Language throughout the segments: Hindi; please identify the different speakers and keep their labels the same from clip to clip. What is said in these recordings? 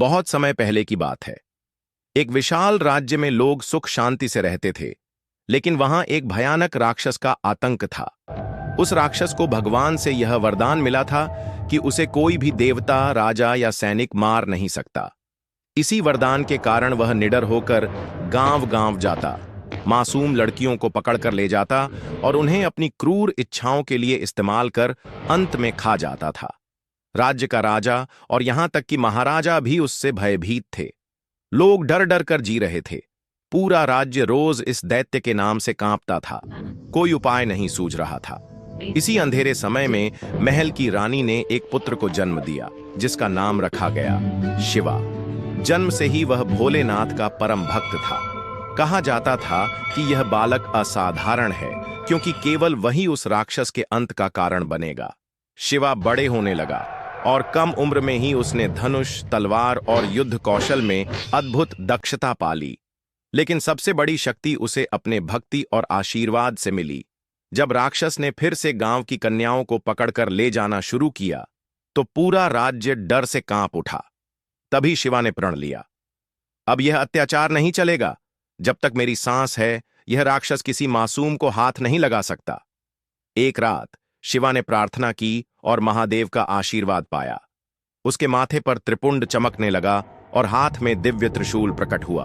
Speaker 1: बहुत समय पहले की बात है। एक विशाल राज्य में लोग सुख शांति से रहते थे, लेकिन वहां एक भयानक राक्षस का आतंक था। उस राक्षस को भगवान से यह वरदान मिला था कि उसे कोई भी देवता, राजा या सैनिक मार नहीं सकता। इसी वरदान के कारण वह निडर होकर गांव-गांव जाता, मासूम लड़कियों को पकड़कर ले जाता और उन्हें अपनी क्रूर इच्छाओं के लिए इस्तेमाल कर अंत में खा जाता था। राज्य का राजा और यहां तक कि महाराजा भी उससे भयभीत थे। लोग डर डर कर जी रहे थे। पूरा राज्य रोज इस दैत्य के नाम से कांपता था। कोई उपाय नहीं सूझ रहा था। इसी अंधेरे समय में महल की रानी ने एक पुत्र को जन्म दिया, जिसका नाम रखा गया शिवा। जन्म से ही वह भोलेनाथ का परम भक्त था। कहा जाता था कि यह बालक असाधारण है, क्योंकि केवल वही उस राक्षस के अंत का कारण बनेगा। शिवा बड़े होने लगा और कम उम्र में ही उसने धनुष, तलवार और युद्ध कौशल में अद्भुत दक्षता पाली। लेकिन सबसे बड़ी शक्ति उसे अपने भक्ति और आशीर्वाद से मिली। जब राक्षस ने फिर से गांव की कन्याओं को पकड़कर ले जाना शुरू किया, तो पूरा राज्य डर से कांप उठा। तभी शिवा ने प्रण लिया, अब यह अत्याचार नहीं चलेगा। जब तक मेरी सांस है, यह राक्षस किसी मासूम को हाथ नहीं लगा सकता। एक रात शिवा ने प्रार्थना की और महादेव का आशीर्वाद पाया। उसके माथे पर त्रिपुंड चमकने लगा और हाथ में दिव्य त्रिशूल प्रकट हुआ।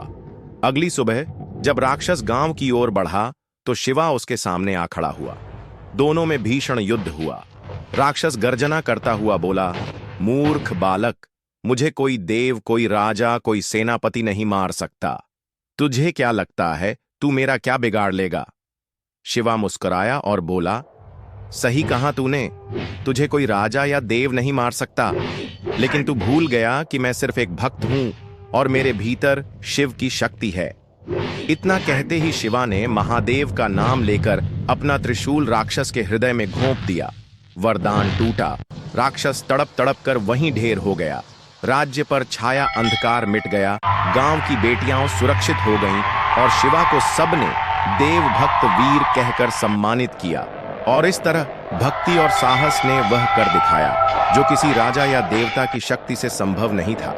Speaker 1: अगली सुबह जब राक्षस गांव की ओर बढ़ा, तो शिवा उसके सामने आ खड़ा हुआ। दोनों में भीषण युद्ध हुआ। राक्षस गर्जना करता हुआ बोला, मूर्ख बालक, मुझे कोई देव, कोई राजा, कोई सेनापति नहीं मार सकता। तुझे क्या लगता है तू मेरा क्या बिगाड़ लेगा? शिवा मुस्कुराया और बोला, सही कहा तूने, तुझे कोई राजा या देव नहीं मार सकता, लेकिन तू भूल गया कि मैं सिर्फ एक भक्त हूं और मेरे भीतर शिव की शक्ति है। इतना कहते ही शिवा ने महादेव का नाम लेकर अपना त्रिशूल राक्षस के हृदय में घोंप दिया। वरदान टूटा। राक्षस तड़प तड़प कर वहीं ढेर हो गया। राज्य पर छाया अंधकार मिट गया। गांव की बेटियां सुरक्षित हो गईं और शिवा को सबने देव भक्त वीर कहकर सम्मानित किया। और इस तरह भक्ति और साहस ने वह कर दिखाया जो किसी राजा या देवता की शक्ति से संभव नहीं था।